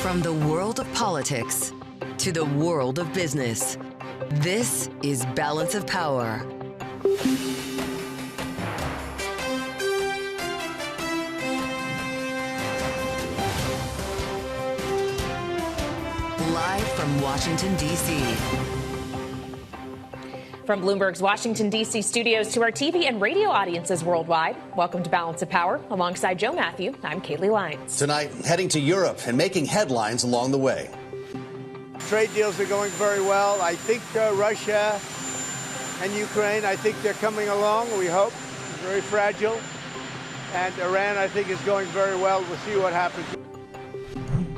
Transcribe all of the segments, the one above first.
From the world of politics to the world of business, this is Balance of Power. Live from Washington, D.C. From Bloomberg's Washington, D.C. studios to our TV and radio audiences worldwide, welcome to Balance of Power. Alongside Joe Matthew, I'm Kaylee Lyons. Tonight, heading to Europe and making headlines along the way. Trade deals are going very well. I think Russia and Ukraine, I think they're coming along, we hope. Very fragile. And Iran, I think, is going very well. We'll see what happens.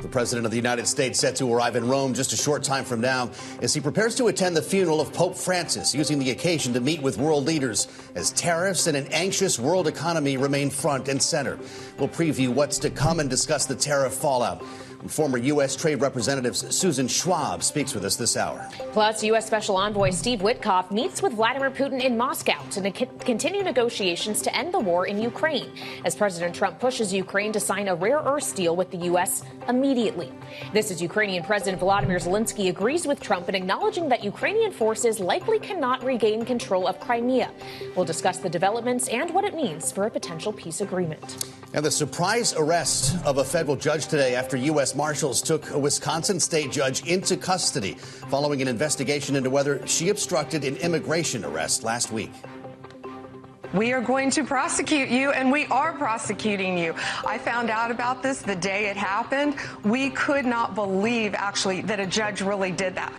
The President of the United States set to arrive in Rome just a short time from now as he prepares to attend the funeral of Pope Francis, using the occasion to meet with world leaders as tariffs and an anxious world economy remain front and center. We'll preview what's to come and discuss the tariff fallout. Former U.S. Trade Representative Susan Schwab speaks with us this hour. Plus, U.S. Special Envoy Steve Witkoff meets with Vladimir Putin in Moscow to continue negotiations to end the war in Ukraine, as President Trump pushes Ukraine to sign a rare earths deal with the U.S. immediately. This is Ukrainian President Volodymyr Zelensky agrees with Trump in acknowledging that Ukrainian forces likely cannot regain control of Crimea. We'll discuss the developments and what it means for a potential peace agreement. And the surprise arrest of a federal judge today after U.S. Marshals took a Wisconsin state judge into custody following an investigation into whether she obstructed an immigration arrest last week. We are going to prosecute you, and we are prosecuting you. I found out about this the day it happened. We could not believe, actually, that a judge really did that.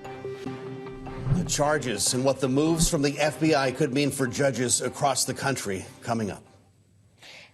The charges and what the moves from the FBI could mean for judges across the country coming up.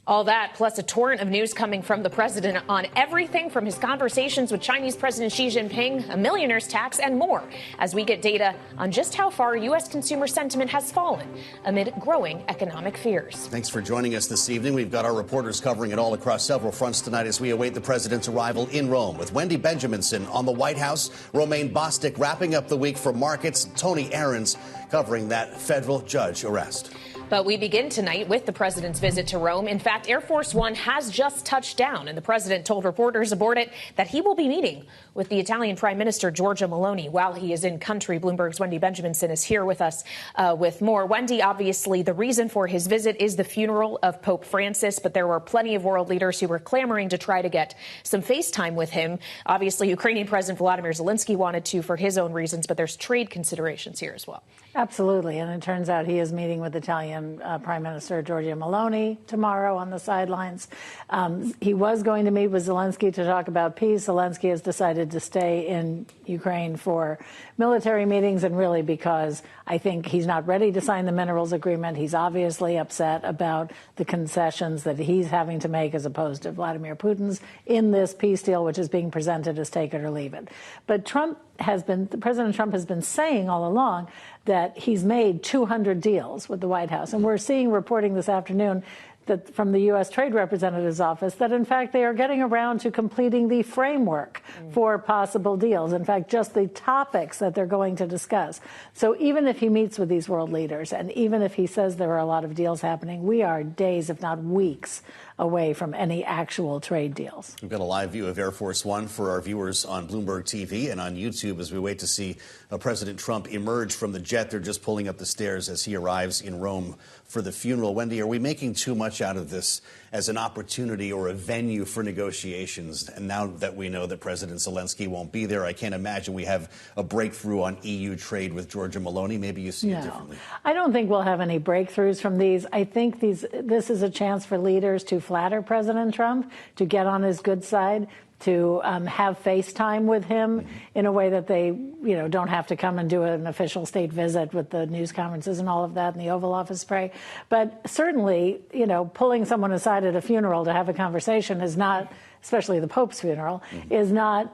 All that, plus a torrent of news coming from the president on everything from his conversations with Chinese President Xi Jinping, a millionaire's tax, and more, as we get data on just how far U.S. consumer sentiment has fallen amid growing economic fears. Thanks for joining us this evening. We've got our reporters covering it all across several fronts tonight as we await the president's arrival in Rome, with Wendy Benjaminson on the White House, Romaine Bostick wrapping up the week for markets, Tony Ahrens covering that federal judge arrest. But we begin tonight with the president's visit to Rome. In fact, Air Force One has just touched down, and the president told reporters aboard it that he will be meeting with the Italian Prime Minister Giorgia Meloni while he is in country. Bloomberg's Wendy Benjaminson is here with us with more. Wendy, obviously, the reason for his visit is the funeral of Pope Francis, but there were plenty of world leaders who were clamoring to try to get some FaceTime with him. Obviously, Ukrainian President Volodymyr Zelensky wanted to for his own reasons, but there's trade considerations here as well. Absolutely. And it turns out he is meeting with Italian Prime Minister Giorgia Meloni tomorrow on the sidelines. He was going to meet with Zelensky to talk about peace. Zelensky has decided to stay in Ukraine for military meetings, and really because I think he's not ready to sign the minerals agreement. He's obviously upset about the concessions that he's having to make as opposed to Vladimir Putin's in this peace deal, which is being presented as take it or leave it. But President Trump has been saying all along that he's made 200 deals with the White House. And we're seeing reporting this afternoon that from the U.S. Trade Representative's office that, in fact, they are getting around to completing the framework for possible deals. In fact, just the topics that they're going to discuss. So even if he meets with these world leaders and even if he says there are a lot of deals happening, we are days, if not weeks, away from any actual trade deals. We've got a live view of Air Force One for our viewers on Bloomberg TV and on YouTube as we wait to see President Trump emerge from the jet. They're just pulling up the stairs as he arrives in Rome for the funeral. Wendy, are we making too much out of this as an opportunity or a venue for negotiations? And now that we know that President Zelensky won't be there, I can't imagine we have a breakthrough on EU trade with Giorgia Meloni. Maybe you see it differently. I don't think we'll have any breakthroughs from these. I think this is a chance for leaders to flatter President Trump, to get on his good side, to have FaceTime with him in a way that they, don't have to come and do an official state visit with the news conferences and all of that in the Oval Office spray. But certainly, pulling someone aside at a funeral to have a conversation is not, especially the Pope's funeral, is not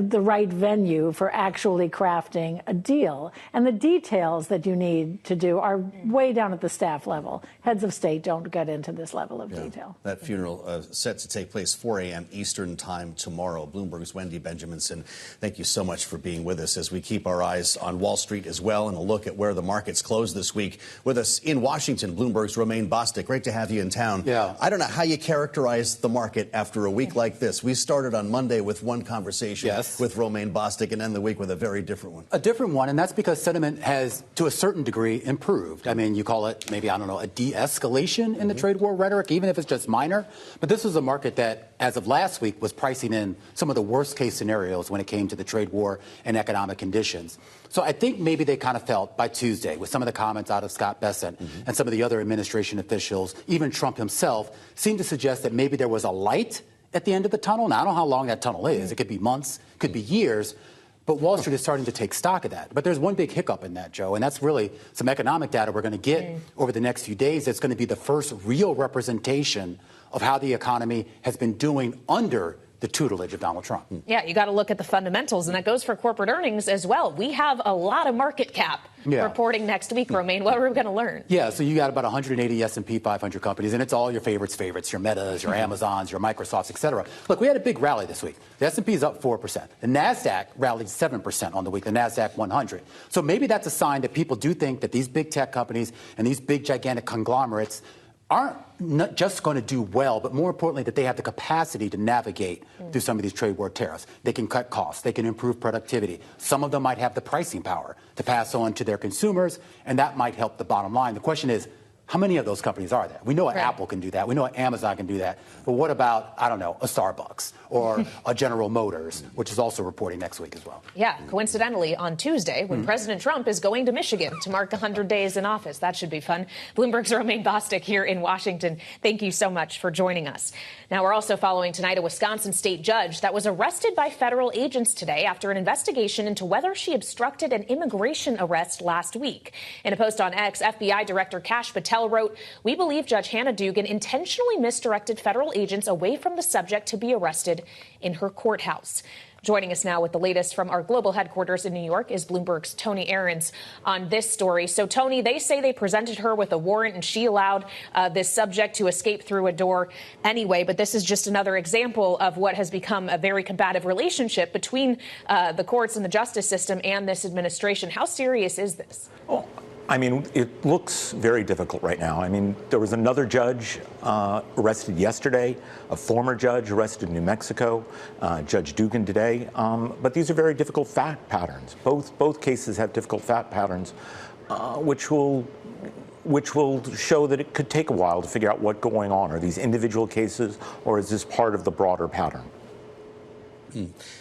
the right venue for actually crafting a deal. And the details that you need to do are way down at the staff level. Heads of state don't get into this level of detail. That funeral set to take place 4 a.m. Eastern time tomorrow. Bloomberg's Wendy Benjaminson, thank you so much for being with us as we keep our eyes on Wall Street as well and a look at where the markets closed this week. With us in Washington, Bloomberg's Romaine Bostick. Great to have you in town. Yeah. I don't know how you characterize the market after a week like this. We started on Monday with one conversation with Romaine Bostick and end the week with a very different one. A different one, and that's because sentiment has, to a certain degree, improved. I mean, you call it maybe, I don't know, a de-escalation in the trade war rhetoric, even if it's just minor. But this was a market that, as of last week, was pricing in some of the worst-case scenarios when it came to the trade war and economic conditions. So I think maybe they kind of felt by Tuesday, with some of the comments out of Scott Bessent and some of the other administration officials, even Trump himself, seemed to suggest that maybe there was a light at the end of the tunnel. Now, I don't know how long that tunnel is. It could be months, could be years. But Wall Street is starting to take stock of that. But there's one big hiccup in that, Joe, and that's really some economic data we're going to get over the next few days. It's going to be the first real representation of how the economy has been doing under the tutelage of Donald Trump. Yeah, you got to look at the fundamentals, and that goes for corporate earnings as well. We have a lot of market cap reporting next week, Romaine. What are we going to learn? Yeah, so you got about 180 S&P 500 companies, and it's all your favorites, your Metas, your Amazons, your Microsofts, et cetera. Look, we had a big rally this week. The S&P is up 4%. The NASDAQ rallied 7% on the week, the NASDAQ 100. So maybe that's a sign that people do think that these big tech companies and these big, gigantic conglomerates aren't not just going to do well, but more importantly, that they have the capacity to navigate through some of these trade war tariffs. They can cut costs. They can improve productivity. Some of them might have the pricing power to pass on to their consumers, and that might help the bottom line. The question is, how many of those companies are there? We know Apple can do that. We know Amazon can do that. But what about, I don't know, a Starbucks or a General Motors, which is also reporting next week as well? Yeah, coincidentally, on Tuesday, when President Trump is going to Michigan to mark 100 days in office. That should be fun. Bloomberg's Romaine Bostick here in Washington. Thank you so much for joining us. Now, we're also following tonight a Wisconsin state judge that was arrested by federal agents today after an investigation into whether she obstructed an immigration arrest last week. In a post on X, FBI Director Kash Patel wrote, "We believe Judge Hannah Dugan intentionally misdirected federal agents away from the subject to be arrested in her courthouse." Joining us now with the latest from our global headquarters in New York is Bloomberg's Tony Ahrens on this story. So, Tony, they say they presented her with a warrant and she allowed this subject to escape through a door anyway. But this is just another example of what has become a very combative relationship between the courts and the justice system and this administration. How serious is this? Well, I mean, it looks very difficult right now. I mean, there was another judge arrested yesterday, a former judge arrested in New Mexico, Judge Dugan today. But these are very difficult fact patterns. Both cases have difficult fact patterns, which will show that it could take a while to figure out what's going on. Are these individual cases, or is this part of the broader pattern?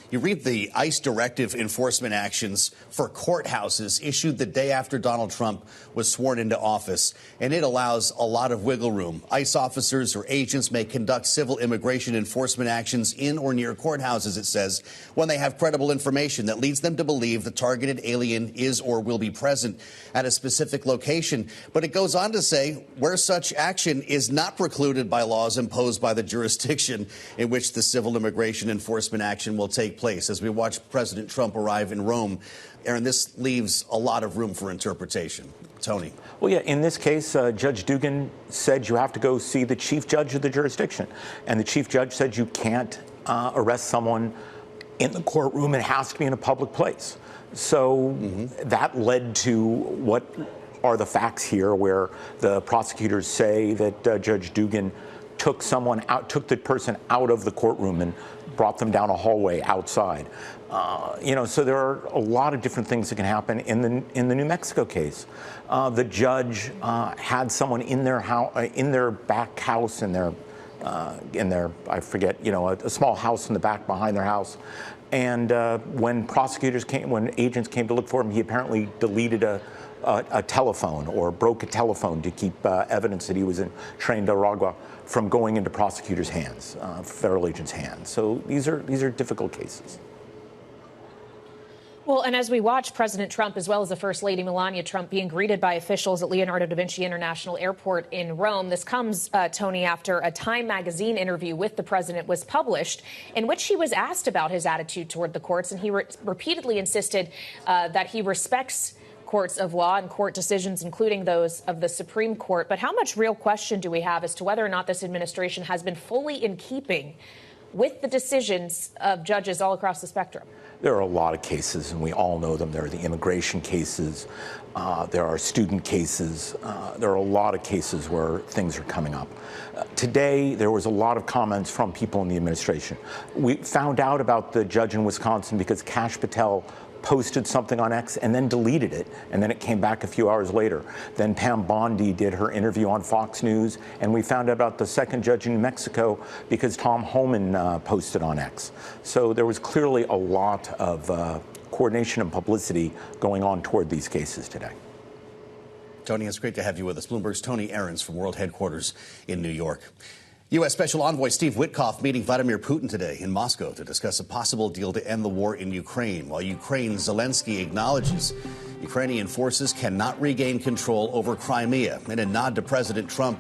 You read the ICE directive enforcement actions for courthouses issued the day after Donald Trump was sworn into office, and it allows a lot of wiggle room. ICE officers or agents may conduct civil immigration enforcement actions in or near courthouses, it says, when they have credible information that leads them to believe the targeted alien is or will be present at a specific location. But it goes on to say where such action is not precluded by laws imposed by the jurisdiction in which the civil immigration enforcement action will take place. As we watch President Trump arrive in Rome, Aaron, this leaves a lot of room for interpretation. Tony. Well, yeah, in this case, Judge Dugan said you have to go see the chief judge of the jurisdiction. And the chief judge said you can't arrest someone in the courtroom. It has to be in a public place. So that led to what are the facts here, where the prosecutors say that Judge Dugan took the person out of the courtroom and brought them down a hallway outside. So there are a lot of different things that can happen in the New Mexico case. The judge had someone in their back house, in their I forget, a small house in the back behind their house. And when agents came to look for him, he apparently deleted a telephone or broke a telephone to keep evidence that he was in Tren de Aragua from going into prosecutors' hands, federal agents' hands. So these are difficult cases. Well, and as we watch President Trump, as well as the First Lady Melania Trump, being greeted by officials at Leonardo da Vinci International Airport in Rome, this comes, Tony, after a Time magazine interview with the president was published, in which he was asked about his attitude toward the courts, and he repeatedly insisted that he respects courts of law and court decisions, including those of the Supreme Court. But how much real question do we have as to whether or not this administration has been fully in keeping with the decisions of judges all across the spectrum? There are a lot of cases, and we all know them. There are the immigration cases. There are student cases. There are a lot of cases where things are coming up. Today, there was a lot of comments from people in the administration. We found out about the judge in Wisconsin because Kash Patel posted something on X and then deleted it, and then it came back a few hours later. Then Pam Bondi did her interview on Fox News, and we found out about the second judge in New Mexico because Tom Homan posted on X. So there was clearly a lot of coordination and publicity going on toward these cases today. Tony, it's great to have you with us. Bloomberg's Tony Ahrens from World Headquarters in New York. U.S. Special Envoy Steve Witkoff meeting Vladimir Putin today in Moscow to discuss a possible deal to end the war in Ukraine, while Ukraine's Zelensky acknowledges Ukrainian forces cannot regain control over Crimea. In a nod to President Trump,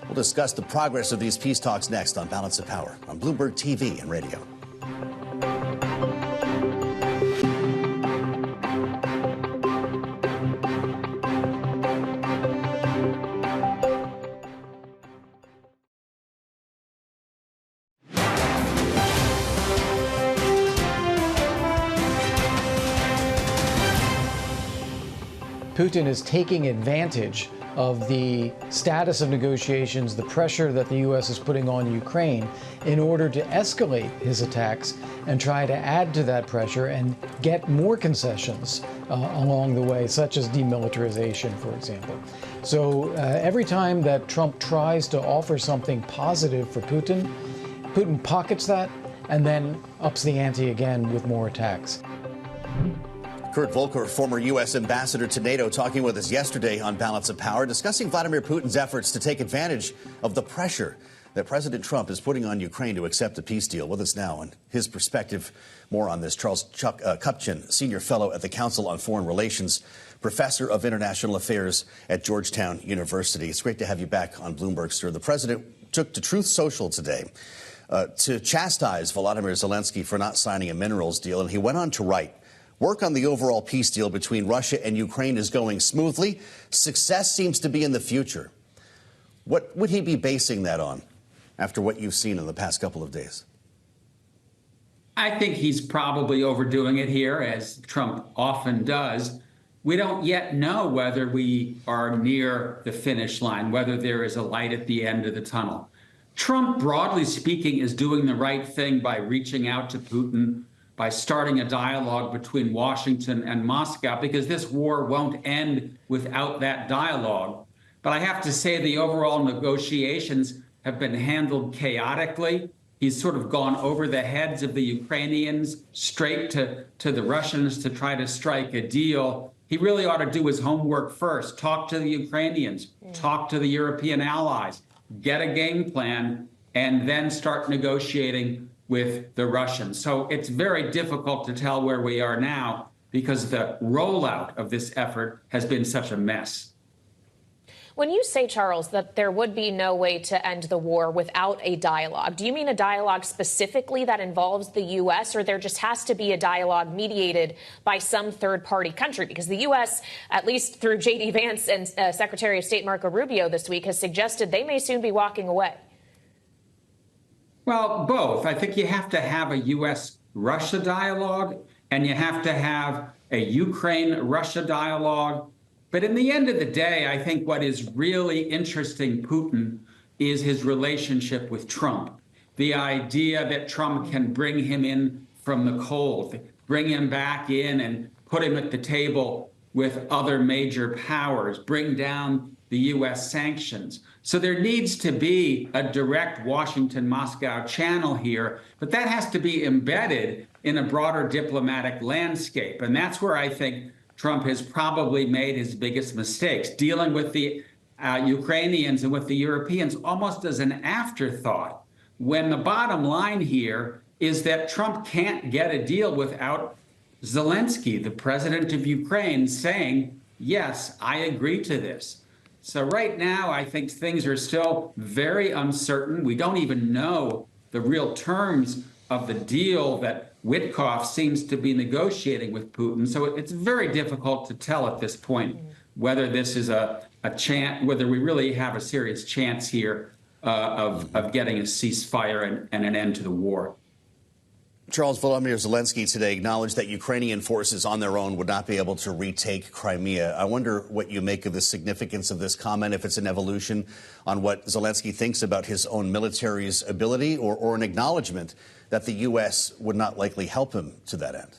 we'll discuss the progress of these peace talks next on Balance of Power on Bloomberg TV and radio. Putin is taking advantage of the status of negotiations, the pressure that the U.S. is putting on Ukraine in order to escalate his attacks and try to add to that pressure and get more concessions along the way, such as demilitarization, for example. So every time that Trump tries to offer something positive for Putin, Putin pockets that and then ups the ante again with more attacks. Kurt Volker, former U.S. ambassador to NATO, talking with us yesterday on Balance of Power, discussing Vladimir Putin's efforts to take advantage of the pressure that President Trump is putting on Ukraine to accept a peace deal. With us now and his perspective, more on this, Charles Kupchan, senior fellow at the Council on Foreign Relations, professor of international affairs at Georgetown University. It's great to have you back on Bloomberg, sir. The president took to Truth Social today to chastise Volodymyr Zelensky for not signing a minerals deal, and he went on to write, "Work on the overall peace deal between Russia and Ukraine is going smoothly. Success seems to be in the future." What would he be basing that on after what you've seen in the past couple of days? I think he's probably overdoing it here, as Trump often does. We don't yet know whether we are near the finish line, whether there is a light at the end of the tunnel. Trump, broadly speaking, is doing the right thing by reaching out to Putin, by starting a dialogue between Washington and Moscow, because this war won't end without that dialogue. But I have to say the overall negotiations have been handled chaotically. He's sort of gone over the heads of the Ukrainians, straight to the Russians to try to strike a deal. He really ought to do his homework first, talk to the Ukrainians, talk to the European allies, get a game plan, and then start negotiating with the Russians. So it's very difficult to tell where we are now because the rollout of this effort has been such a mess. When you say, Charles, that there would be no way to end the war without a dialogue, do you mean a dialogue specifically that involves the U.S., or there just has to be a dialogue mediated by some third-party country? Because the U.S., at least through J.D. Vance and Secretary of State Marco Rubio this week, has suggested they may soon be walking away. Well, both. I think you have to have a U.S.-Russia dialogue, and you have to have a Ukraine-Russia dialogue. But in the end of the day, I think what is really interesting Putin is his relationship with Trump. The idea that Trump can bring him in from the cold, bring him back in and put him at the table with other major powers, bring down the U.S. sanctions. So there needs to be a direct Washington-Moscow channel here, but that has to be embedded in a broader diplomatic landscape. And that's where I think Trump has probably made his biggest mistakes, dealing with the Ukrainians and with the Europeans almost as an afterthought, when the bottom line here is that Trump can't get a deal without Zelensky, the president of Ukraine, saying, yes, I agree to this. So right now, I think things are still very uncertain. We don't even know the real terms of the deal that Witkoff seems to be negotiating with Putin. So it's very difficult to tell at this point whether this is a chance, whether we really have a serious chance here of getting a ceasefire and an end to the war. Charles, Volodymyr Zelensky today acknowledged that Ukrainian forces on their own would not be able to retake Crimea. I wonder what you make of the significance of this comment, if it's an evolution on what Zelensky thinks about his own military's ability, or an acknowledgement that the U.S. would not likely help him to that end.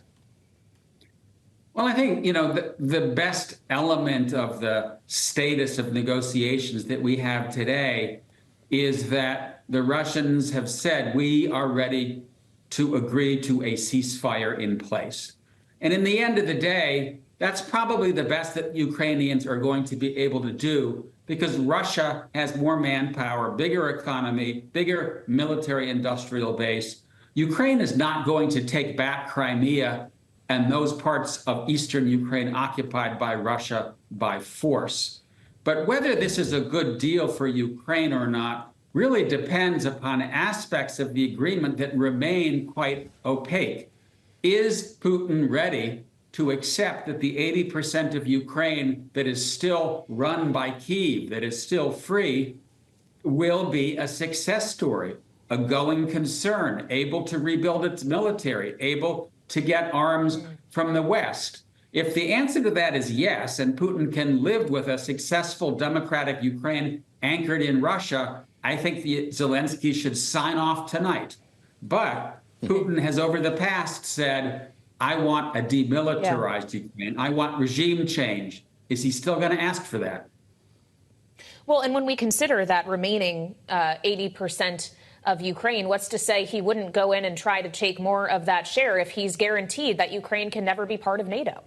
Well, I think, the best element of the status of negotiations that we have today is that the Russians have said we are ready to agree to a ceasefire in place. And in the end of the day, that's probably the best that Ukrainians are going to be able to do, because Russia has more manpower, bigger economy, bigger military industrial base. Ukraine is not going to take back Crimea and those parts of eastern Ukraine occupied by Russia by force. But whether this is a good deal for Ukraine or not really depends upon aspects of the agreement that remain quite opaque. Is Putin ready to accept that the 80% of Ukraine that is still run by Kyiv, that is still free, will be a success story, a going concern, able to rebuild its military, able to get arms from the West? If the answer to that is yes, and Putin can live with a successful democratic Ukraine anchored in Russia, I think Zelensky should sign off tonight. But Putin has over the past said, I want a demilitarized Ukraine. I want regime change. Is he still going to ask for that? Well, and when we consider that remaining 80% of Ukraine, what's to say he wouldn't go in and try to take more of that share if he's guaranteed that Ukraine can never be part of NATO?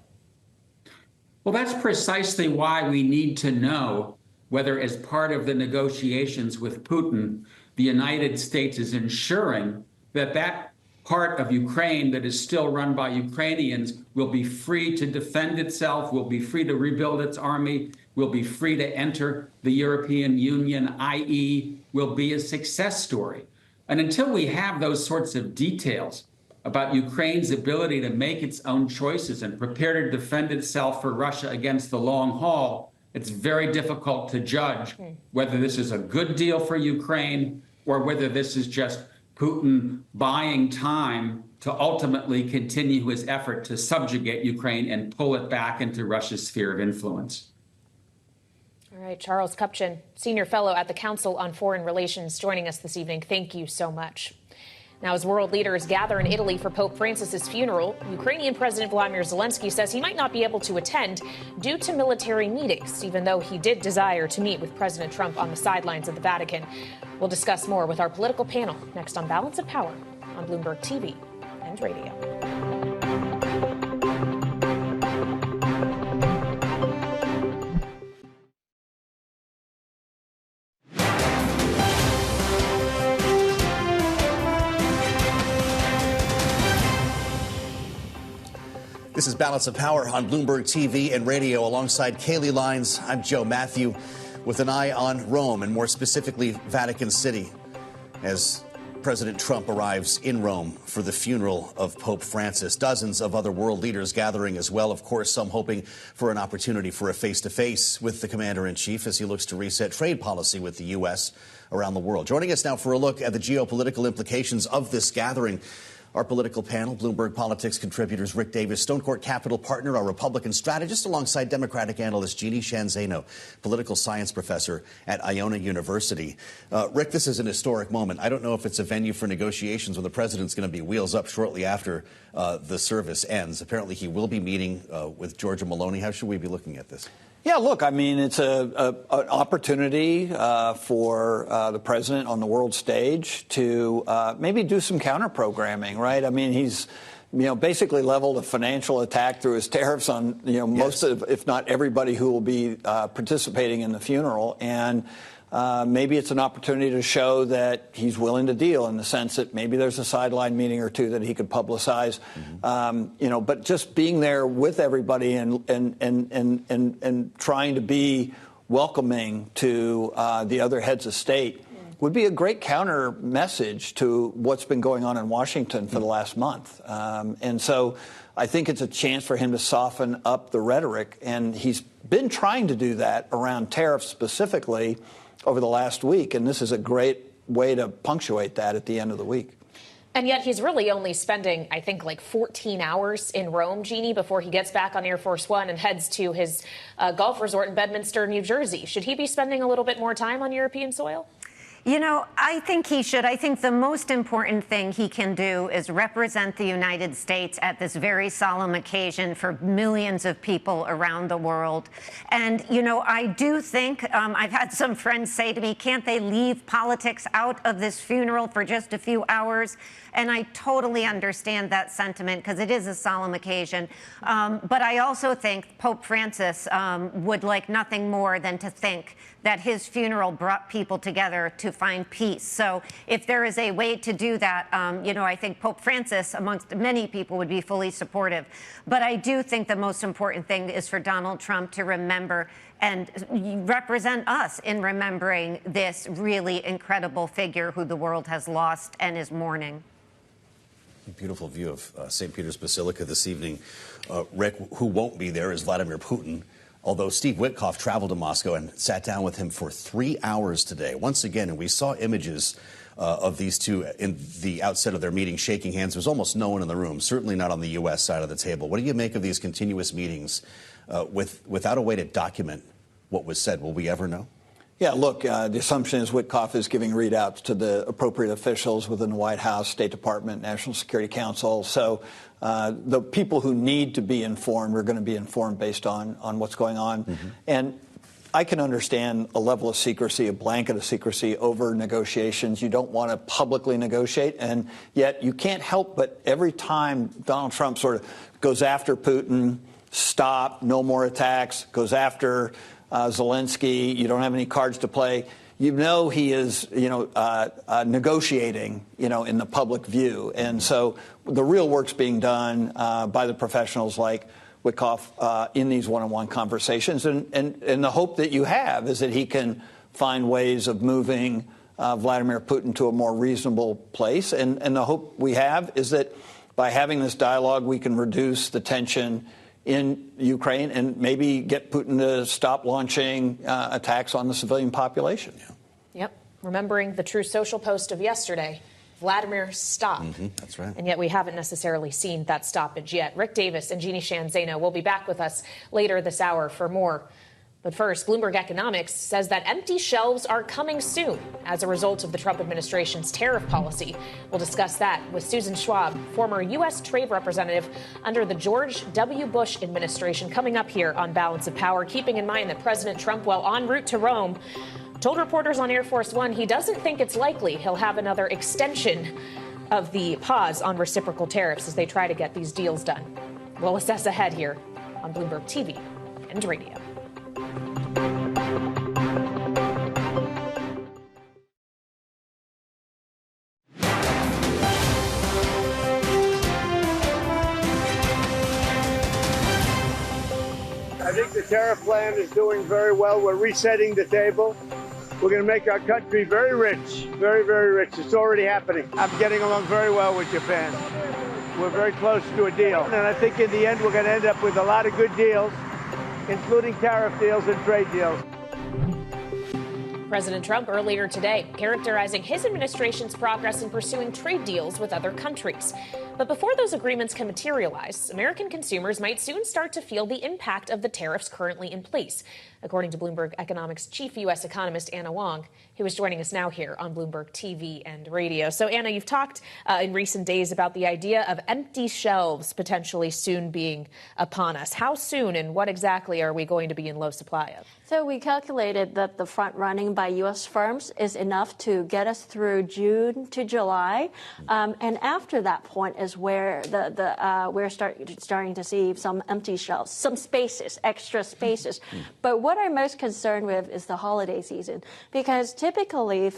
Well, that's precisely why we need to know whether, as part of the negotiations with Putin, the United States is ensuring that that part of Ukraine that is still run by Ukrainians will be free to defend itself, will be free to rebuild its army, will be free to enter the European Union, i.e., will be a success story. And until we have those sorts of details about Ukraine's ability to make its own choices and prepare to defend itself for Russia against the long haul, it's very difficult to judge whether this is a good deal for Ukraine or whether this is just Putin buying time to ultimately continue his effort to subjugate Ukraine and pull it back into Russia's sphere of influence. All right, Charles Kupchan, Senior Fellow at the Council on Foreign Relations, joining us this evening. Thank you so much. Now, as world leaders gather in Italy for Pope Francis's funeral, Ukrainian President Volodymyr Zelensky says he might not be able to attend due to military meetings, even though he did desire to meet with President Trump on the sidelines of the Vatican. We'll discuss more with our political panel next on Balance of Power on Bloomberg TV and radio. This is Balance of Power on Bloomberg TV and radio. Alongside Kaylee Lines, I'm Joe Matthew, with an eye on Rome, and more specifically Vatican City, as President Trump arrives in Rome for the funeral of Pope Francis. Dozens of other world leaders gathering as well, of course, some hoping for an opportunity for a face-to-face with the commander-in-chief as he looks to reset trade policy with the U.S. around the world. Joining us now for a look at the geopolitical implications of this gathering, our political panel, Bloomberg Politics contributors Rick Davis, Stone Court Capital partner, our Republican strategist, alongside Democratic analyst Jeannie Shanzano, political science professor at Iona University. Rick, this is an historic moment. I don't know if it's a venue for negotiations when the president's going to be wheels up shortly after the service ends. Apparently he will be meeting with Giorgia Meloni. How should we be looking at this? Yeah, look, I mean, it's an opportunity for the president on the world stage to maybe do some counter-programming, right? I mean, he's, basically leveled a financial attack through his tariffs on, most of, if not everybody who will be participating in the funeral. And maybe it's an opportunity to show that he's willing to deal in the sense that maybe there's a sideline meeting or two that he could publicize. But just being there with everybody and trying to be welcoming to the other heads of state would be a great counter message to what's been going on in Washington for the last month. And so I think it's a chance for him to soften up the rhetoric. And he's been trying to do that around tariffs specifically over the last week. And this is a great way to punctuate that at the end of the week. And yet he's really only spending, I think, like 14 hours in Rome, Jeannie, before he gets back on Air Force One and heads to his golf resort in Bedminster, New Jersey. Should he be spending a little bit more time on European soil? You know, I think he should. I think the most important thing he can do is represent the United States at this very solemn occasion for millions of people around the world. And, you know, I do think I've had some friends say to me, can't they leave politics out of this funeral for just a few hours? And I totally understand that sentiment because it is a solemn occasion. But I also think Pope Francis would like nothing more than to think that his funeral brought people together to find peace. So if there is a way to do that, I think Pope Francis, amongst many people, would be fully supportive. But I do think the most important thing is for Donald Trump to remember and represent us in remembering this really incredible figure who the world has lost and is mourning. Beautiful view of St. Peter's Basilica this evening. Rick, who won't be there is Vladimir Putin, although Steve Witkoff traveled to Moscow and sat down with him for 3 hours today. Once again, and we saw images of these two in the outset of their meeting shaking hands. There was almost no one in the room, certainly not on the U.S. side of the table. What do you make of these continuous meetings without a way to document what was said? Will we ever know? Yeah, look, the assumption is Witkoff is giving readouts to the appropriate officials within the White House, State Department, National Security Council. So the people who need to be informed are going to be informed based on what's going on. Mm-hmm. And I can understand a level of secrecy, a blanket of secrecy over negotiations. You don't want to publicly negotiate. And yet you can't help but every time Donald Trump sort of goes after Putin, stop, no more attacks, goes after Zelensky, you don't have any cards to play. You know he is, negotiating, in the public view. And so the real work's being done by the professionals like Witkoff in these one-on-one conversations. And the hope that you have is that he can find ways of moving Vladimir Putin to a more reasonable place. And the hope we have is that by having this dialogue, we can reduce the tension in Ukraine and maybe get Putin to stop launching attacks on the civilian population. Yeah. Yep. Remembering the True Social post of yesterday, Vladimir, stop. Mm-hmm. That's right. And yet we haven't necessarily seen that stoppage yet. Rick Davis and Jeannie Shanzano will be back with us later this hour for more. But first, Bloomberg Economics says that empty shelves are coming soon as a result of the Trump administration's tariff policy. We'll discuss that with Susan Schwab, former U.S. trade representative under the George W. Bush administration, coming up here on Balance of Power, keeping in mind that President Trump, while en route to Rome, told reporters on Air Force One he doesn't think it's likely he'll have another extension of the pause on reciprocal tariffs as they try to get these deals done. We'll assess ahead here on Bloomberg TV and radio. I think the tariff plan is doing very well. We're resetting the table. We're going to make our country very rich, very, very rich. It's already happening. I'm getting along very well with Japan. We're very close to a deal. And I think in the end, we're going to end up with a lot of good deals, including tariff deals and trade deals. President Trump earlier today characterizing his administration's progress in pursuing trade deals with other countries. But before those agreements can materialize, American consumers might soon start to feel the impact of the tariffs currently in place, according to Bloomberg Economics chief U.S. economist Anna Wong, who is joining us now here on Bloomberg TV and radio. So, Anna, you've talked in recent days about the idea of empty shelves potentially soon being upon us. How soon and what exactly are we going to be in low supply of? So we calculated that the front running by U.S. firms is enough to get us through June to July. And after that point is where we're starting to see some empty shelves, some spaces, extra spaces. But what I'm most concerned with is the holiday season, because typically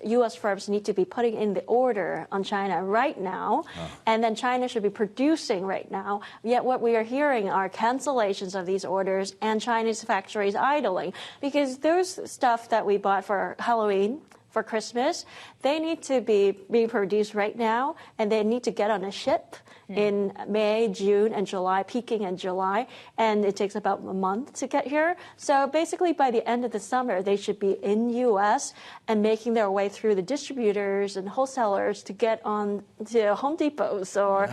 U.S. firms need to be putting in the order on China right now, and then China should be producing right now. Yet what we are hearing are cancellations of these orders and Chinese factories idling, because those stuff that we bought for Halloween, for Christmas, they need to be being produced right now, and they need to get on a ship in May, June, and July, peaking in July, and it takes about a month to get here. So basically, by the end of the summer, they should be in U.S. and making their way through the distributors and wholesalers to get on to Home Depots or,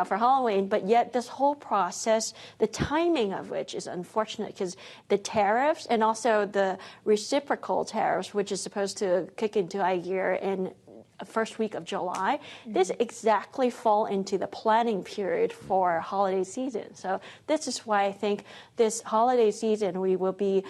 for Halloween. But yet this whole process, the timing of which is unfortunate, because the tariffs and also the reciprocal tariffs, which is supposed to kick into high gear in first week of July, this exactly fall into the planning period for holiday season. So this is why I think this holiday season we will be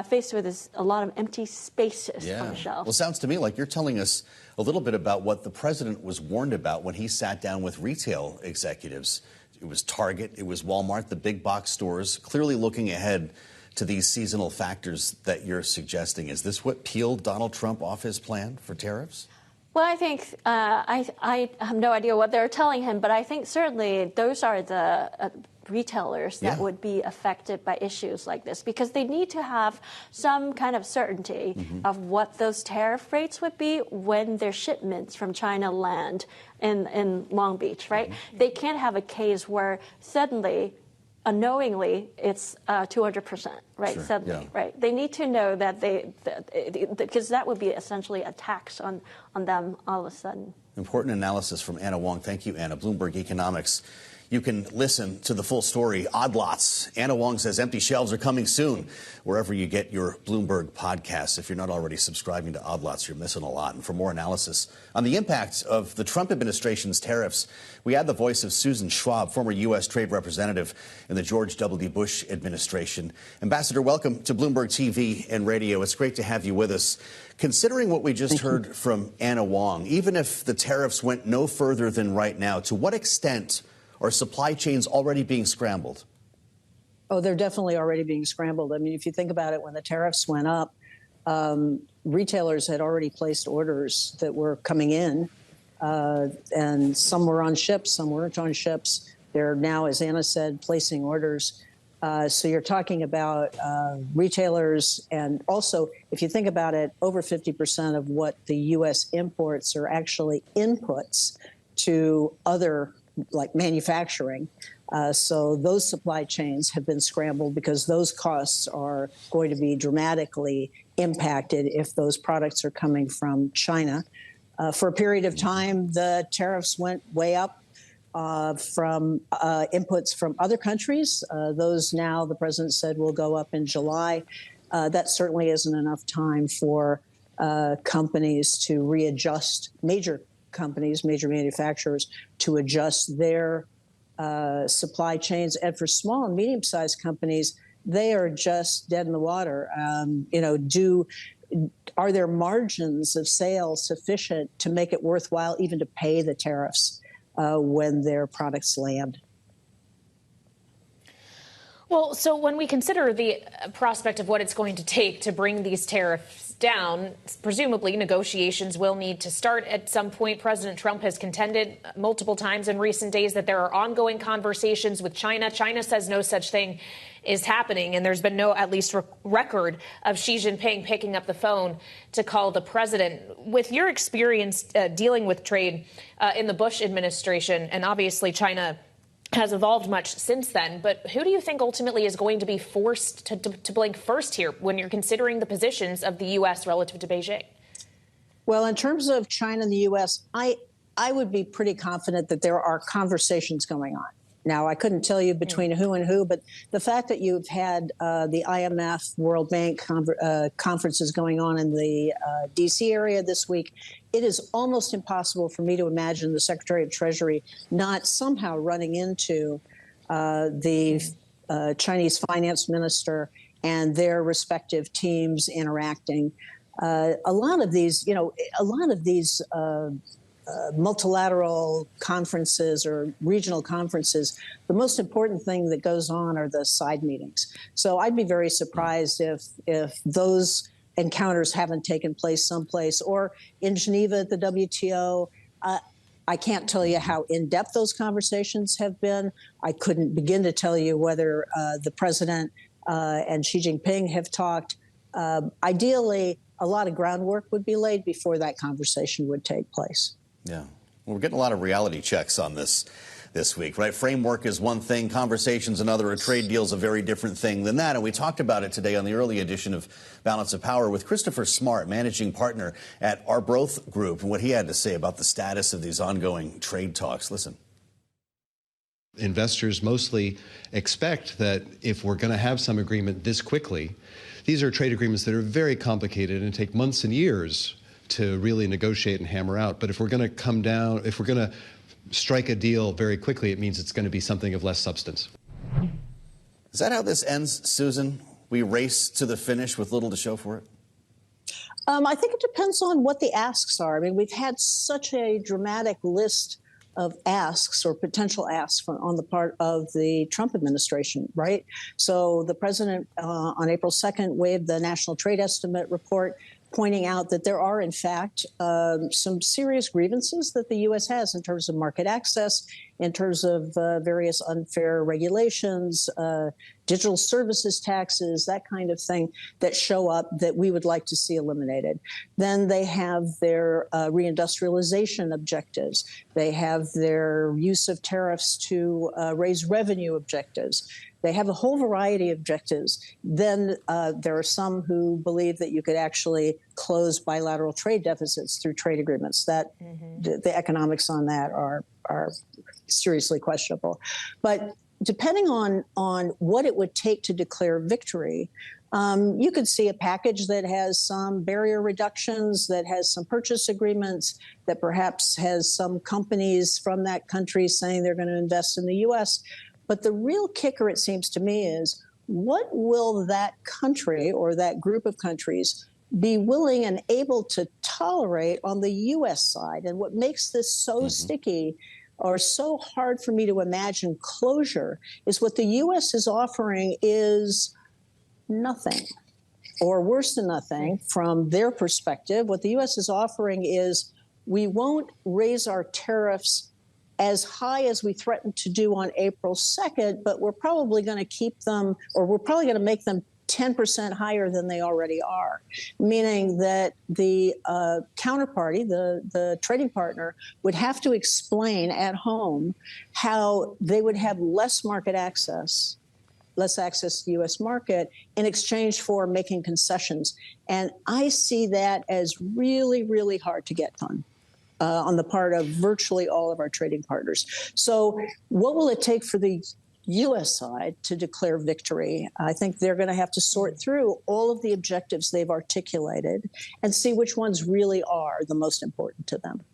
faced with a lot of empty spaces on the shelf. Well, it sounds to me like you're telling us a little bit about what the president was warned about when he sat down with retail executives. It was Target, it was Walmart, the big box stores, clearly looking ahead to these seasonal factors that you're suggesting. Is this what peeled Donald Trump off his plan for tariffs? Well, I think I have no idea what they're telling him, but I think certainly those are the retailers that would be affected by issues like this, because they need to have some kind of certainty of what those tariff rates would be when their shipments from China land in Long Beach, right? They can't have a case where suddenly, unknowingly, it's 200%, right? Suddenly, right? They need to know that because that would be essentially a tax on them all of a sudden. Important analysis from Anna Wong. Thank you, Anna. Bloomberg Economics. You can listen to the full story. Odd lots. Anna Wong says empty shelves are coming soon, wherever you get your Bloomberg podcasts. If you're not already subscribing to Odd Lots, you're missing a lot. And for more analysis on the impact of the Trump administration's tariffs, we add the voice of Susan Schwab, former U.S. trade representative in the George W. Bush administration. Ambassador, welcome to Bloomberg TV and radio. It's great to have you with us. Considering what we just heard from Anna Wong, even if the tariffs went no further than right now, to what extent are supply chains already being scrambled? Oh, they're definitely already being scrambled. I mean, if you think about it, when the tariffs went up, retailers had already placed orders that were coming in, and some were on ships, some weren't on ships. They're now, as Anna said, placing orders. So you're talking about retailers, and also, if you think about it, over 50% of what the U.S. imports are actually inputs to other, like manufacturing. So those supply chains have been scrambled because those costs are going to be dramatically impacted if those products are coming from China. For a period of time, the tariffs went way up from inputs from other countries. Those now, the president said, will go up in July. That certainly isn't enough time for companies to readjust, major companies, major manufacturers, to adjust their supply chains. And for small and medium-sized companies, they are just dead in the water. Are their margins of sales sufficient to make it worthwhile even to pay the tariffs when their products land? Well, so when we consider the prospect of what it's going to take to bring these tariffs down, presumably negotiations will need to start at some point. President Trump has contended multiple times in recent days that there are ongoing conversations with China. China says no such thing is happening, and there's been no, at least, record of Xi Jinping picking up the phone to call the president. With your experience dealing with trade in the Bush administration, and obviously China has evolved much since then, but who do you think ultimately is going to be forced to blink first here when you're considering the positions of the U.S. relative to Beijing? Well, in terms of China and the U.S., I would be pretty confident that there are conversations going on. Now, I couldn't tell you between who and who, but the fact that you've had the IMF, World Bank conferences going on in the D.C. area this week, it is almost impossible for me to imagine the Secretary of Treasury not somehow running into the Chinese finance minister and their respective teams interacting. A lot of these multilateral conferences or regional conferences, the most important thing that goes on are the side meetings. So I'd be very surprised if those encounters haven't taken place someplace, or in Geneva at the WTO. I can't tell you how in-depth those conversations have been. I couldn't begin to tell you whether the president and Xi Jinping have talked. Ideally, a lot of groundwork would be laid before that conversation would take place. Yeah. Well, we're getting a lot of reality checks on this week, right? Framework is one thing, conversations another, a trade deal is a very different thing than that. And we talked about it today on the early edition of Balance of Power with Christopher Smart, managing partner at Arbroath Group, and what he had to say about the status of these ongoing trade talks. Listen. Investors mostly expect that if we're going to have some agreement this quickly, these are trade agreements that are very complicated and take months and years to really negotiate and hammer out. But if we're going to come down, if we're going to strike a deal very quickly, it means it's going to be something of less substance. Is that how this ends, Susan? We race to the finish with little to show for it? I think it depends on what the asks are. I mean, we've had such a dramatic list of asks or potential asks on the part of the Trump administration, right? So the president on April 2nd waived the National Trade Estimate report, pointing out that there are, in fact, some serious grievances that the U.S. has in terms of market access, in terms of various unfair regulations, digital services taxes, that kind of thing that show up that we would like to see eliminated. Then they have their reindustrialization objectives. They have their use of tariffs to raise revenue objectives. They have a whole variety of objectives. Then there are some who believe that you could actually close bilateral trade deficits through trade agreements. That the economics on that are seriously questionable. But depending on what it would take to declare victory, you could see a package that has some barrier reductions, that has some purchase agreements, that perhaps has some companies from that country saying they're going to invest in the U.S. But the real kicker, it seems to me, is what will that country or that group of countries be willing and able to tolerate on the U.S. side? And what makes this so sticky or so hard for me to imagine closure is what the U.S. is offering is nothing, or worse than nothing from their perspective. What the U.S. is offering is we won't raise our tariffs as high as we threatened to do on April 2nd, but we're probably going to keep them, or we're probably going to make them 10% higher than they already are, meaning that the counterparty, the trading partner, would have to explain at home how they would have less market access, less access to the U.S. market in exchange for making concessions. And I see that as really, really hard to get done. On the part of virtually all of our trading partners. So what will it take for the U.S. side to declare victory? I think they're going to have to sort through all of the objectives they've articulated and see which ones really are the most important to them.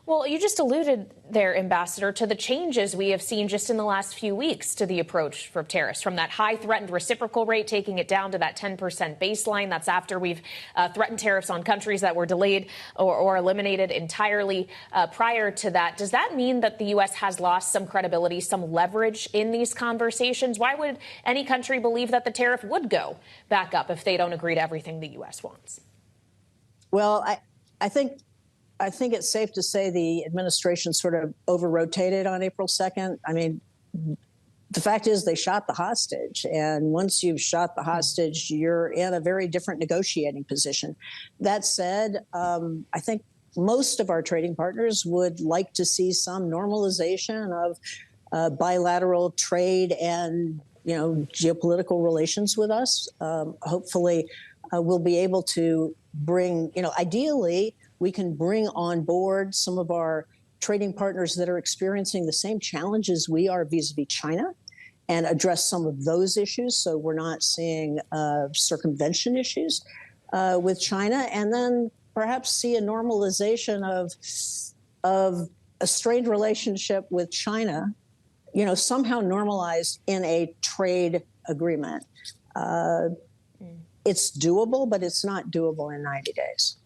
Well, you just alluded there, Ambassador, to the changes we have seen just in the last few weeks to the approach for tariffs, from that high threatened reciprocal rate, taking it down to that 10% baseline. That's after we've threatened tariffs on countries that were delayed or eliminated entirely prior to that. Does that mean that the U.S. has lost some credibility, some leverage in these conversations? Why would any country believe that the tariff would go back up if they don't agree to everything the U.S. wants? Well, I think it's safe to say the administration sort of over-rotated on April 2nd. I mean, the fact is they shot the hostage. And once you've shot the hostage, you're in a very different negotiating position. That said, I think most of our trading partners would like to see some normalization of bilateral trade and, geopolitical relations with us. Hopefully, we'll be able to bring, ideally, we can bring on board some of our trading partners that are experiencing the same challenges we are vis-a-vis China and address some of those issues so we're not seeing circumvention issues with China, and then perhaps see a normalization of a strained relationship with China, somehow normalized in a trade agreement. It's doable, but it's not doable in 90 days.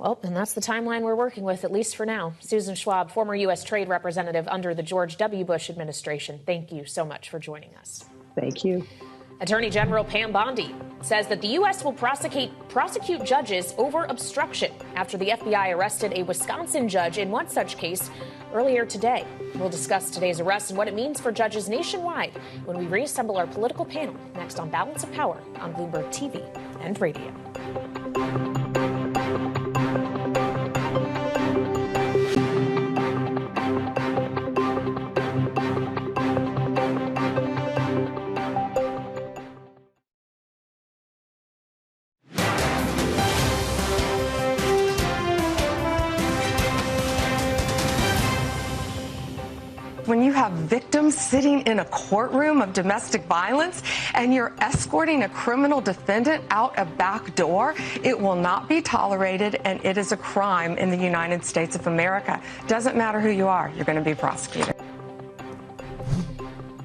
Well, and that's the timeline we're working with, at least for now. Susan Schwab, former U.S. Trade Representative under the George W. Bush administration, thank you so much for joining us. Thank you. Attorney General Pam Bondi says that the U.S. will prosecute judges over obstruction after the FBI arrested a Wisconsin judge in one such case earlier today. We'll discuss today's arrest and what it means for judges nationwide when we reassemble our political panel next on Balance of Power on Bloomberg TV and radio. When you have victims sitting in a courtroom of domestic violence and you're escorting a criminal defendant out a back door, it will not be tolerated, and it is a crime in the United States of America. Doesn't matter who you are, you're going to be prosecuted.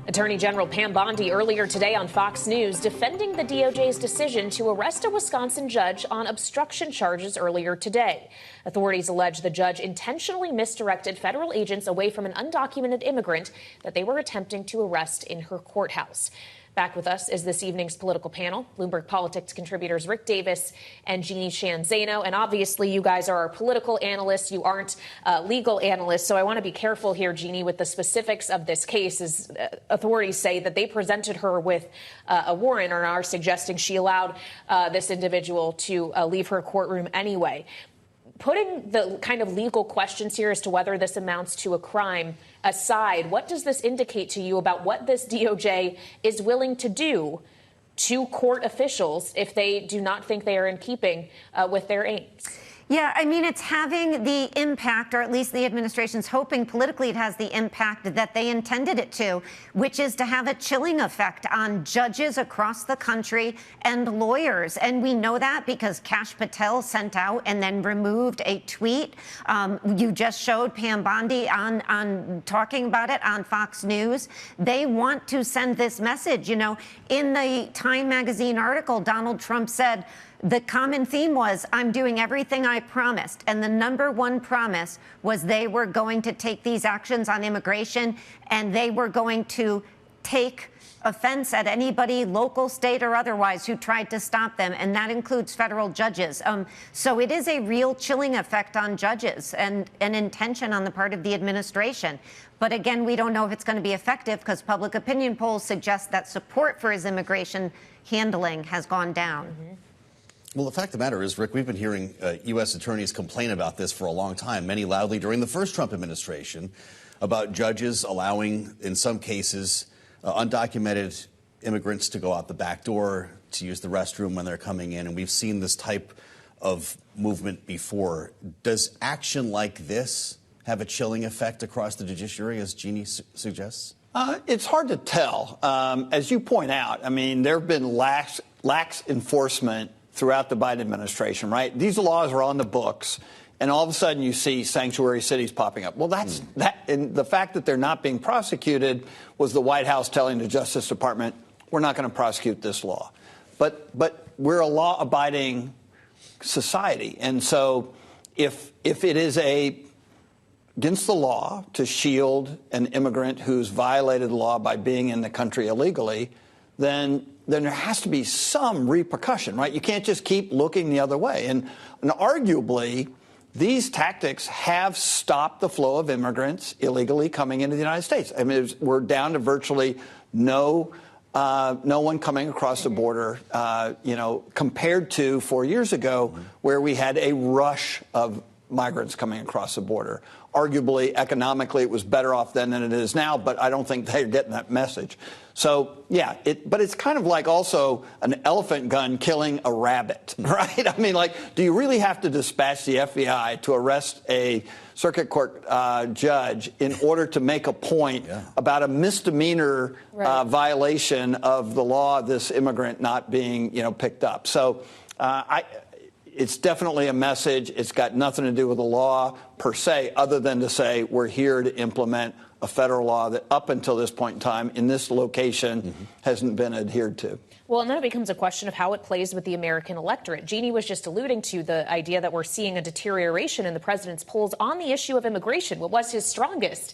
Attorney General Pam Bondi earlier today on Fox News defending the DOJ's decision to arrest a Wisconsin judge on obstruction charges earlier today. Authorities allege the judge intentionally misdirected federal agents away from an undocumented immigrant that they were attempting to arrest in her courthouse. Back with us is this evening's political panel, Bloomberg Politics contributors Rick Davis and Jeannie Shanzano. And obviously, you guys are our political analysts. You aren't legal analysts. So I want to be careful here, Jeannie, with the specifics of this case, as authorities say that they presented her with a warrant or are suggesting she allowed this individual to leave her courtroom anyway. Putting the kind of legal questions here as to whether this amounts to a crime aside, what does this indicate to you about what this DOJ is willing to do to court officials if they do not think they are in keeping with their aims? Yeah, I mean, it's having the impact, or at least the administration's hoping politically it has the impact that they intended it to, which is to have a chilling effect on judges across the country and lawyers. And we know that because Kash Patel sent out and then removed a tweet. You just showed Pam Bondi on talking about it on Fox News. They want to send this message. You know, in the Time magazine article, Donald Trump said, the common theme was, I'm doing everything I promised. And the number one promise was they were going to take these actions on immigration, and they were going to take offense at anybody, local, state, or otherwise, who tried to stop them. And that includes federal judges. So it is a real chilling effect on judges and an intention on the part of the administration. But again, we don't know if it's going to be effective because public opinion polls suggest that support for his immigration handling has gone down. Mm-hmm. Well, the fact of the matter is, Rick, we've been hearing U.S. attorneys complain about this for a long time, many loudly during the first Trump administration, about judges allowing, in some cases, undocumented immigrants to go out the back door, to use the restroom when they're coming in. And we've seen this type of movement before. Does action like this have a chilling effect across the judiciary, as Jeannie suggests? It's hard to tell. As you point out, I mean, there have been lax enforcement throughout the Biden administration, right? These laws are on the books, and all of a sudden you see sanctuary cities popping up. Well, that's that, and the fact that they're not being prosecuted was the White House telling the Justice Department, we're not going to prosecute this law. But we're a law-abiding society, and so if it is against the law to shield an immigrant who's violated the law by being in the country illegally, then there has to be some repercussion, right? You can't just keep looking the other way. And arguably, these tactics have stopped the flow of immigrants illegally coming into the United States. I mean, we're down to virtually no one coming across the border, compared to 4 years ago, where we had a rush of migrants coming across the border. Arguably, economically, it was better off then than it is now, but I don't think they're getting that message. So, yeah, but it's kind of like also an elephant gun killing a rabbit, right? I mean, like, do you really have to dispatch the FBI to arrest a circuit court judge in order to make a point about a misdemeanor violation of the law of this immigrant not being, picked up? So it's definitely a message. It's got nothing to do with the law per se, other than to say we're here to implement a federal law that up until this point in time in this location hasn't been adhered to. Well, and then it becomes a question of how it plays with the American electorate. Jeannie was just alluding to the idea that we're seeing a deterioration in the president's polls on the issue of immigration. What was his strongest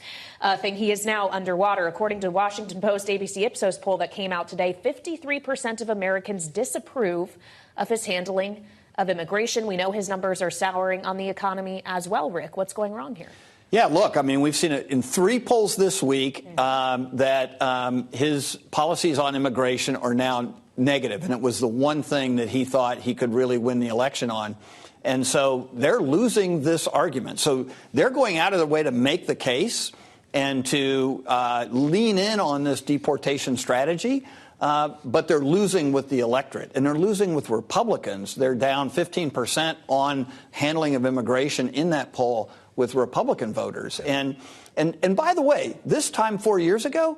thing? He is now underwater. According to Washington Post ABC Ipsos poll that came out today, 53% of Americans disapprove of his handling of immigration. We know his numbers are souring on the economy as well. Rick, what's going wrong here? Yeah, look, I mean, we've seen it in 3 polls this week that his policies on immigration are now negative, and it was the one thing that he thought he could really win the election on. And so they're losing this argument. So they're going out of their way to make the case and to lean in on this deportation strategy, but they're losing with the electorate, and they're losing with Republicans. They're down 15% on handling of immigration in that poll with Republican voters. And by the way, this time 4 years ago,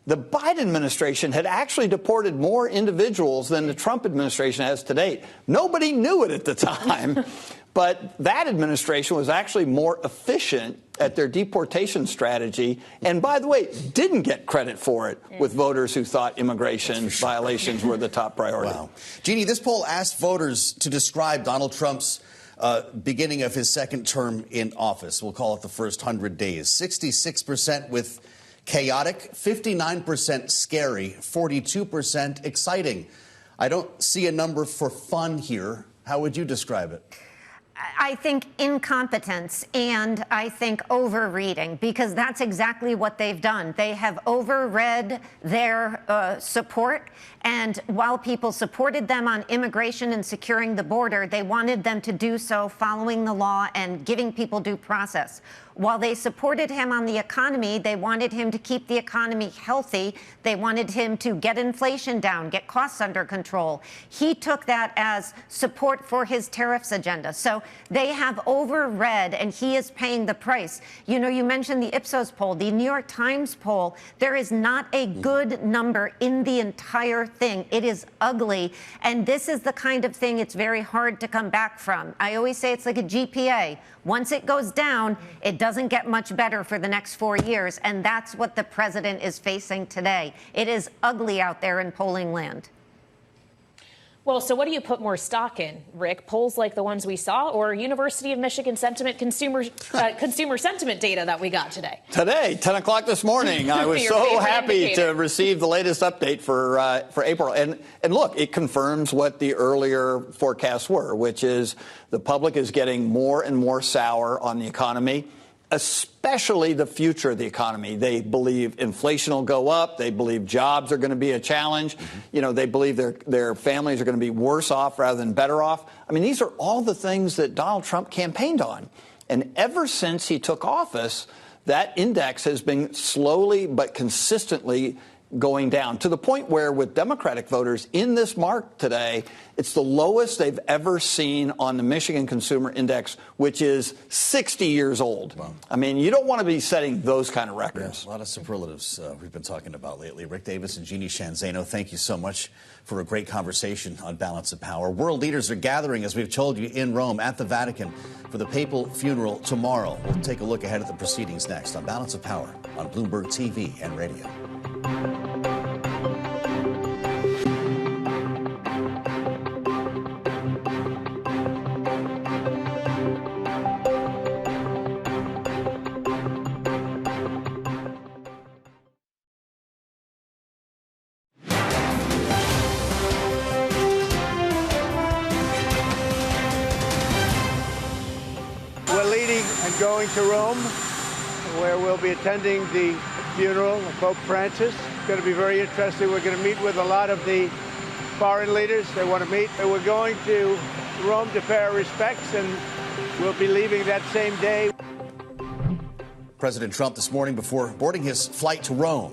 the Biden administration had actually deported more individuals than the Trump administration has to date. Nobody knew it at the time, but that administration was actually more efficient at their deportation strategy, and by the way, didn't get credit for it with voters who thought immigration violations were the top priority. Wow. Jeannie, this poll asked voters to describe Donald Trump's beginning of his second term in office. We'll call it the first 100 days. 66% with chaotic, 59% scary, 42% exciting. I don't see a number for fun here. How would you describe it? I think incompetence, and I think overreading, because that's exactly what they've done. They have overread their support, and while people supported them on immigration and securing the border, they wanted them to do so following the law and giving people due process. While they supported him on the economy, they wanted him to keep the economy healthy. They wanted him to get inflation down, get costs under control. He took that as support for his tariffs agenda. So they have overread, and he is paying the price. You know, you mentioned the Ipsos poll, the New York Times poll. There is not a good number in the entire thing. It is ugly. And this is the kind of thing it's very hard to come back from. I always say it's like a GPA. Once it goes down, it doesn't get much better for the next 4 years. And that's what the president is facing today. It is ugly out there in polling land. Well, so what do you put more stock in, Rick? Polls like the ones we saw, or University of Michigan sentiment consumer sentiment data that we got today? Today, 10 o'clock this morning, I was so happy to receive the latest update for April. And look, it confirms what the earlier forecasts were, which is the public is getting more and more sour on the economy, especially the future of the economy. They believe inflation will go up. They believe jobs are going to be a challenge. You know, they believe their families are going to be worse off rather than better off. I mean, these are all the things that Donald Trump campaigned on. And ever since he took office, that index has been slowly but consistently going down to the point where with Democratic voters in this mark today, it's the lowest they've ever seen on the Michigan Consumer Index, which is 60 years old. Wow. I mean, you don't want to be setting those kind of records. Yeah, a lot of superlatives we've been talking about lately. Rick Davis and Jeannie Shanzano, thank you so much for a great conversation on Balance of Power. World leaders are gathering, as we've told you, in Rome at the Vatican for the papal funeral tomorrow. We'll take a look ahead at the proceedings next on Balance of Power on Bloomberg TV and radio. Going to Rome, where we'll be attending the funeral of Pope Francis. It's going to be very interesting. We're going to meet with a lot of the foreign leaders they want to meet. And we're going to Rome to pay our respects, and we'll be leaving that same day. President Trump this morning before boarding his flight to Rome,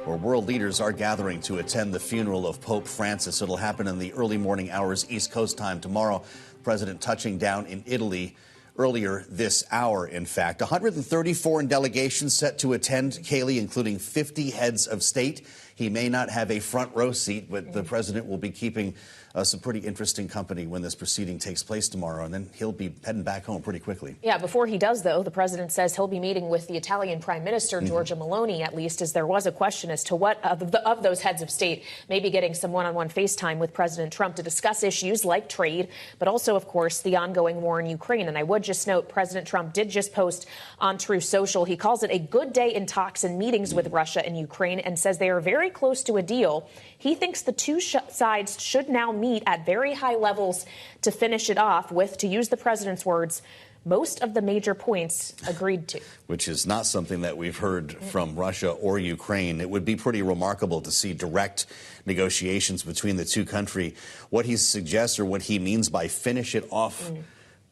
where world leaders are gathering to attend the funeral of Pope Francis. It'll happen in the early morning hours, East Coast time tomorrow. The president touching down in Italy earlier this hour, in fact. 130 foreign delegations set to attend, Kaylee, including 50 heads of state. He may not have a front row seat, but the president will be keeping some pretty interesting company when this proceeding takes place tomorrow, and then he'll be heading back home pretty quickly. Yeah, before he does, though, the president says he'll be meeting with the Italian Prime Minister, Giorgia Meloni, at least, as there was a question as to what of those heads of state may be getting some one-on-one FaceTime with President Trump to discuss issues like trade, but also, of course, the ongoing war in Ukraine. And I would just note, President Trump did just post on Truth Social. He calls it a good day in talks and meetings with Russia and Ukraine and says they are very close to a deal. He thinks the two sides should now meet at very high levels to finish it off with, to use the president's words, most of the major points agreed to. Which is not something that we've heard from Russia or Ukraine. It would be pretty remarkable to see direct negotiations between the two countries. What he suggests or what he means by finish it off,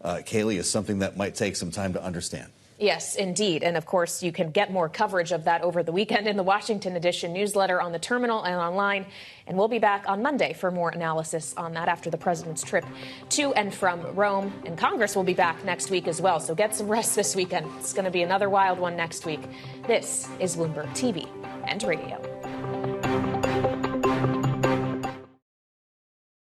Kaylee, is something that might take some time to understand. Yes, indeed. And of course, you can get more coverage of that over the weekend in the Washington Edition newsletter, on the terminal and online. And we'll be back on Monday for more analysis on that after the president's trip to and from Rome. And Congress will be back next week as well. So get some rest this weekend. It's going to be another wild one next week. This is Bloomberg TV and Radio.